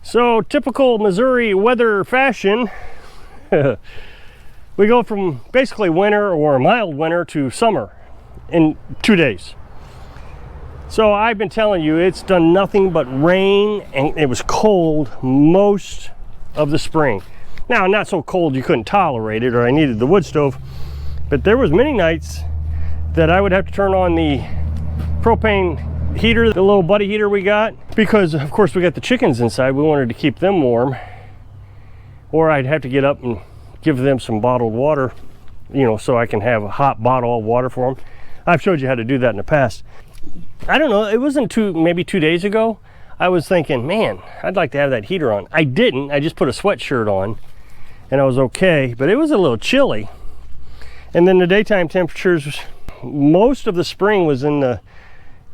So, typical Missouri weather fashion, we go from basically winter or mild winter to summer in 2 days. So I've been telling you, it's done nothing but rain, and it was cold most of the spring. Now, not so cold you couldn't tolerate it or I needed the wood stove, but there was many nights that I would have to turn on the propane heater, the little buddy heater we got, because of course we got the chickens inside. We wanted to keep them warm, or I'd have to get up and give them some bottled water, you know, so I can have a hot bottle of water for them. I've showed you how to do that in the past. I don't know, it wasn't maybe 2 days ago, I was thinking, man, I'd like to have that heater on. I didn't. I just put a sweatshirt on and I was okay, but it was a little chilly. And then the daytime temperatures, most of the spring was in the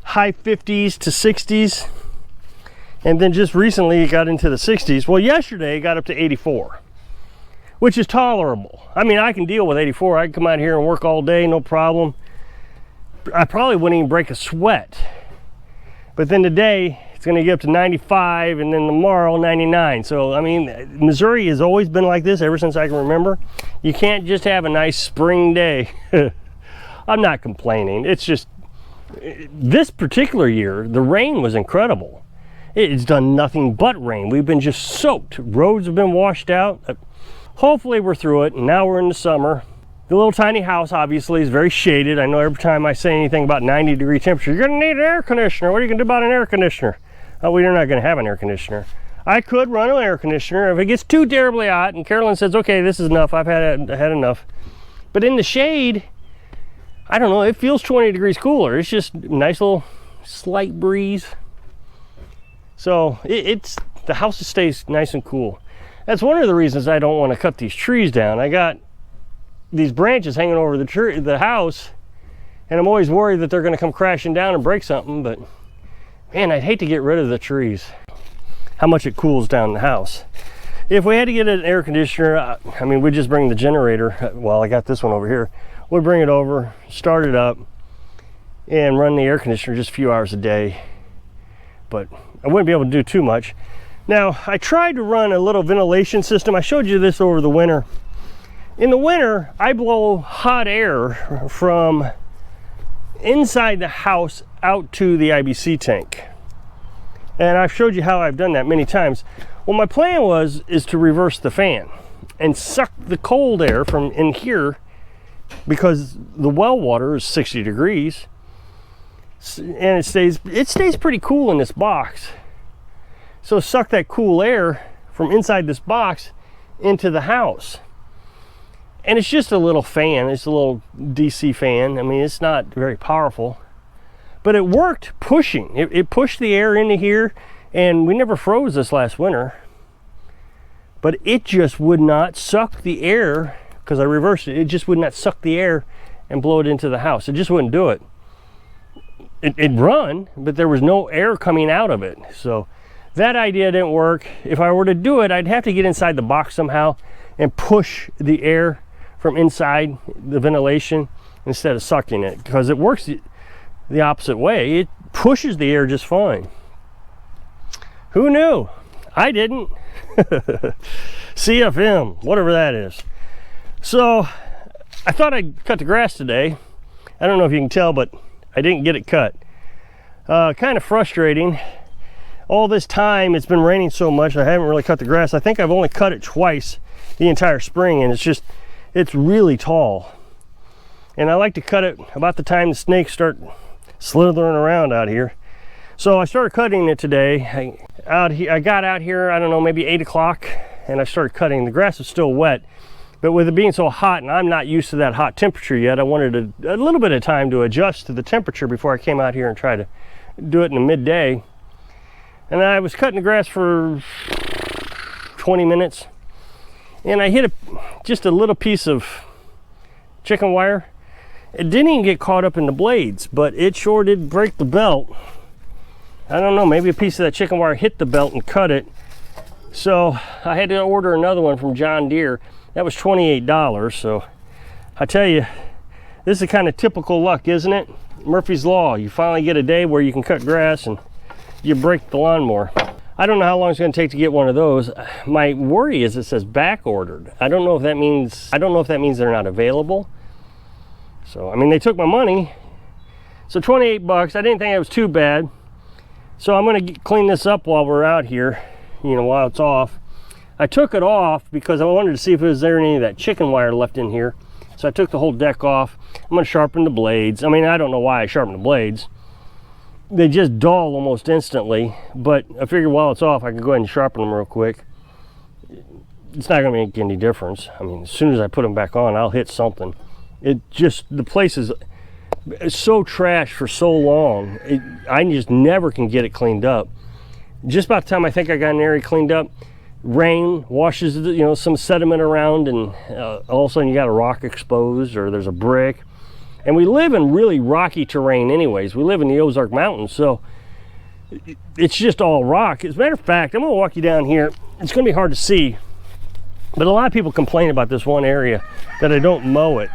high 50s to 60s, and then just recently it got into the 60s. Well, yesterday it got up to 84, which is tolerable. I mean, I can deal with 84. I can come out here and work all day, no problem. I probably wouldn't even break a sweat. But then today it's going to get up to 95, and then tomorrow 99. So I mean, Missouri has always been like this ever since I can remember. You can't just have a nice spring day. I'm not complaining. It's just this particular year, the rain was incredible. It's done nothing but rain. We've been just soaked. Roads have been washed out. Hopefully we're through it, and now we're in the summer. The little tiny house obviously is very shaded. I know every time I say anything about 90-degree temperature, you're gonna need an air conditioner. What are you gonna do about an air conditioner? Oh, we're not gonna have an air conditioner. I could run an air conditioner if it gets too terribly hot and Carolyn says, okay, this is enough, I've had enough. But in the shade, I don't know, it feels 20 degrees cooler. It's just a nice little slight breeze. So the house stays nice and cool. That's one of the reasons I don't want to cut these trees down. I got these branches hanging over the house, and I'm always worried that they're going to come crashing down and break something, but man, I'd hate to get rid of the trees. How much it cools down the house. If we had to get an air conditioner, I mean, we'd just bring the generator. Well, I got this one over here. We'd bring it over, start it up, and run the air conditioner just a few hours a day. But I wouldn't be able to do too much. Now, I tried to run a little ventilation system. I showed you this over the winter. In the winter, I blow hot air from inside the house out to the IBC tank. And I've showed you how I've done that many times. Well, my plan is to reverse the fan and suck the cold air from in here, because the well water is 60 degrees and it stays pretty cool in this box. So suck that cool air from inside this box into the house. And it's just a little fan. It's a little DC fan. I mean, it's not very powerful, but it worked pushing. It pushed the air into here, and we never froze this last winter, but it just would not suck the air. Because I reversed it, it just would not suck the air and blow it into the house. It just wouldn't do it. It'd run, but there was no air coming out of it. So that idea didn't work. If I were to do it, I'd have to get inside the box somehow and push the air from inside the ventilation instead of sucking it, because it works the opposite way. It pushes the air just fine. Who knew? I didn't. CFM, whatever that is. So I thought I'd cut the grass today. I don't know if you can tell, but I didn't get it cut. Kind of frustrating. All this time it's been raining so much, I haven't really cut the grass. I think I've only cut it twice the entire spring, and it's really tall. And I like to cut it about the time the snakes start slithering around out here. So I started cutting it today. I got out here, I don't know, maybe 8 o'clock, and I started cutting. The grass is still wet. But with it being so hot, and I'm not used to that hot temperature yet, I wanted a little bit of time to adjust to the temperature before I came out here and tried to do it in the midday. And I was cutting the grass for 20 minutes, and I hit just a little piece of chicken wire. It didn't even get caught up in the blades, but it sure did break the belt. I don't know, maybe a piece of that chicken wire hit the belt and cut it. So I had to order another one from John Deere. That was $28. So I tell you, this is kind of typical luck, isn't it? Murphy's Law. You finally get a day where you can cut grass and you break the lawnmower. I don't know how long it's going to take to get one of those. My worry is it says back ordered. I don't know if that means they're not available. So I mean, they took my money. So 28 bucks. I didn't think it was too bad. So I'm going to clean this up while we're out here, you know, while it's off. I took it off because I wanted to see if there any of that chicken wire left in here. So I took the whole deck off. I'm going to sharpen the blades. I mean, I don't know why I sharpened the blades. They just dull almost instantly, but I figured while it's off, I can go ahead and sharpen them real quick. It's not going to make any difference. I mean, as soon as I put them back on, I'll hit something. It just, the place is so trashed for so long. I just never can get it cleaned up. Just about the time I think I got an area cleaned up, rain washes, you know, some sediment around, and all of a sudden you got a rock exposed, or there's a brick. And we live in really rocky terrain anyways. We live in the Ozark Mountains, so it's just all rock. As a matter of fact, I'm gonna walk you down here. It's gonna be hard to see, but a lot of people complain about this one area that I don't mow it.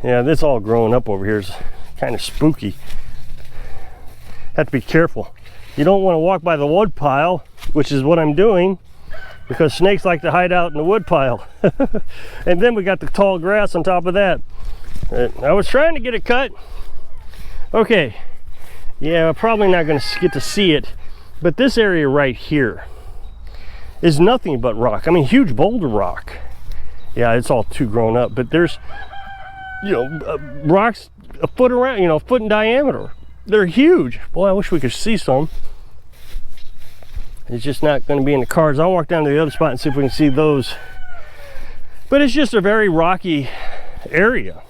Yeah, this all growing up over here is kind of spooky. Have to be careful. You don't want to walk by the wood pile, which is what I'm doing, because snakes like to hide out in the wood pile. And then we got the tall grass on top of that. I was trying to get it cut. Okay, yeah, I'm probably not going to get to see it, but this area right here is nothing but rock. I mean, huge boulder rock. Yeah, it's all too grown up, but there's, you know, rocks a foot around, you know, a foot in diameter. They're huge. Boy, I wish we could see some. It's just not going to be in the cards. I'll walk down to the other spot and see if we can see those. But it's just a very rocky area.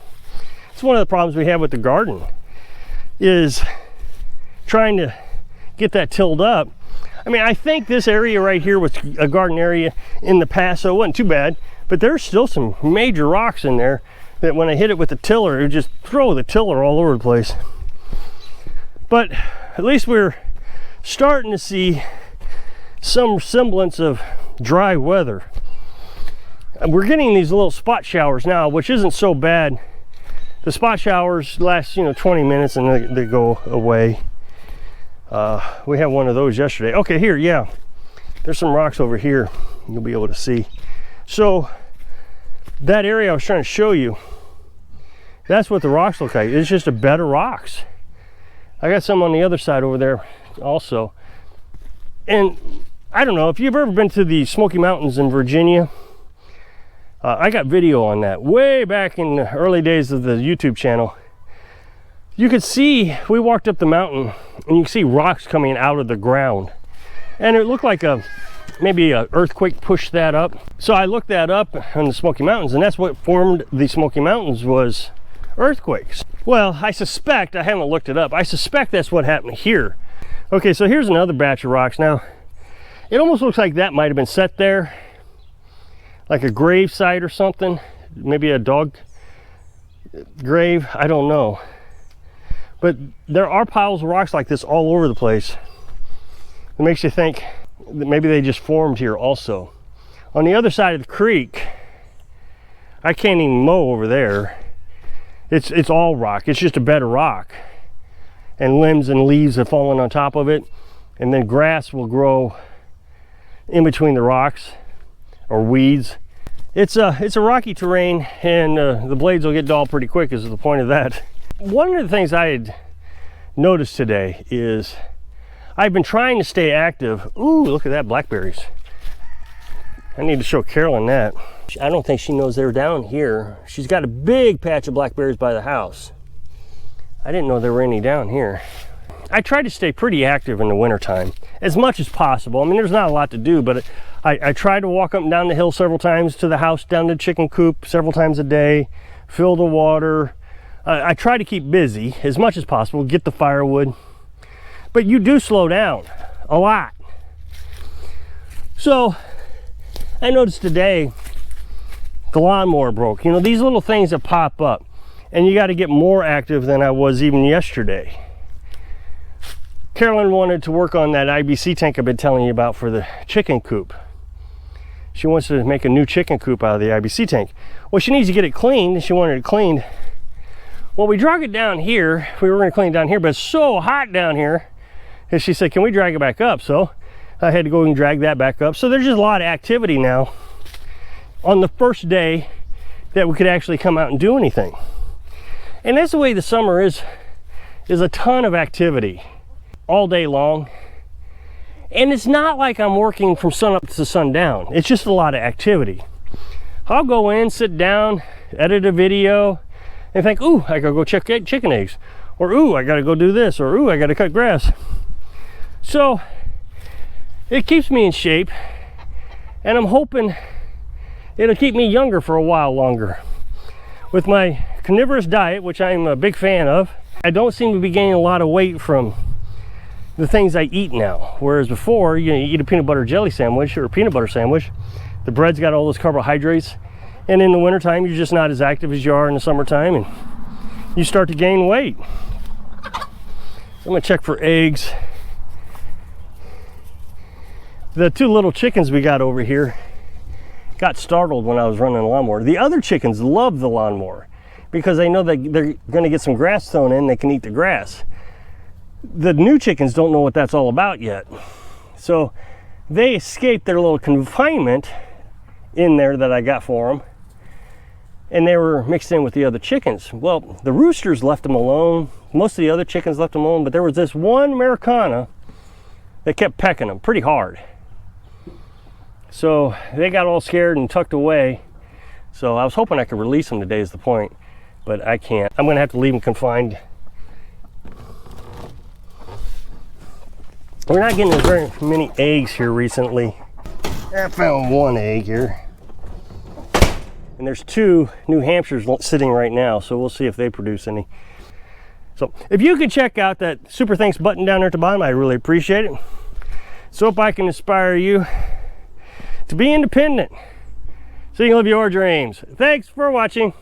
It's one of the problems we have with the garden, is trying to get that tilled up. I mean, I think this area right here was a garden area in the past, so it wasn't too bad, but there's still some major rocks in there that when I hit it with the tiller, it would just throw the tiller all over the place. But at least we're starting to see some semblance of dry weather. We're getting these little spot showers now, which isn't so bad. The spot showers last, you know, 20 minutes and they go away. We had one of those yesterday. Okay, here, yeah. There's some rocks over here you'll be able to see. So that area I was trying to show you, that's what the rocks look like. It's just a bed of rocks. I got some on the other side over there also. And I don't know if you've ever been to the Smoky Mountains in Virginia. I got video on that way back in the early days of the YouTube channel. You could see, we walked up the mountain and you can see rocks coming out of the ground. And it looked like maybe an earthquake pushed that up. So I looked that up on the Smoky Mountains, and that's what formed the Smoky Mountains, was earthquakes. Well, I suspect, I haven't looked it up, I suspect that's what happened here. Okay, so here's another batch of rocks. Now, it almost looks like that might have been set there, like a grave site or something, maybe a dog grave, I don't know. But there are piles of rocks like this all over the place. It makes you think that maybe they just formed here also. On the other side of the creek, I can't even mow over there. It's all rock. It's just a bed of rock. And limbs and leaves have fallen on top of it. And then grass will grow in between the rocks, or weeds. It's a rocky terrain, and the blades will get dull pretty quick, is the point of that. One of the things I had noticed today is I've been trying to stay active. Ooh, look at that, blackberries. I need to show Carolyn that. I don't think she knows they're down here. She's got a big patch of blackberries by the house. I didn't know there were any down here. I try to stay pretty active in the wintertime, as much as possible. I mean, there's not a lot to do, but I try to walk up and down the hill several times to the house, down to the chicken coop several times a day, fill the water. I try to keep busy as much as possible, get the firewood. But you do slow down a lot. So I noticed today the lawnmower broke. You know, these little things that pop up, and you got to get more active than I was even yesterday. Carolyn wanted to work on that IBC tank I've been telling you about for the chicken coop. She wants to make a new chicken coop out of the IBC tank. Well, she needs to get it cleaned, and she wanted it cleaned. Well, we drag it down here. We were going to clean it down here, but it's so hot down here. And she said, can we drag it back up? So I had to go and drag that back up. So there's just a lot of activity now on the first day that we could actually come out and do anything. And that's the way the summer is a ton of activity all day long. And it's not like I'm working from sun up to sundown. It's just a lot of activity. I'll go in, sit down, edit a video, and think, ooh, I gotta go check chicken eggs. Or, ooh, I gotta go do this. Or, ooh, I gotta cut grass. So it keeps me in shape, and I'm hoping it'll keep me younger for a while longer. With my carnivorous diet, which I'm a big fan of, I don't seem to be gaining a lot of weight from the things I eat now. Whereas before, you eat a peanut butter jelly sandwich or a peanut butter sandwich, the bread's got all those carbohydrates, and in the wintertime, you're just not as active as you are in the summertime, and you start to gain weight. I'm gonna check for eggs. The two little chickens we got over here got startled when I was running the lawnmower. The other chickens love the lawnmower because they know that they're going to get some grass thrown in, they can eat the grass. The new chickens don't know what that's all about yet. So they escaped their little confinement in there that I got for them, and they were mixed in with the other chickens. Well, the roosters left them alone. Most of the other chickens left them alone, but there was this one Americana that kept pecking them pretty hard. So they got all scared and tucked away. So I was hoping I could release them today is the point, but I can't. I'm gonna have to leave them confined. We're not getting very many eggs here recently. I found one egg here. And there's two New Hampshires sitting right now, so we'll see if they produce any. So if you could check out that super thanks button down there at the bottom, I really appreciate it. So if I can inspire you to be independent so you can live your dreams. Thanks for watching.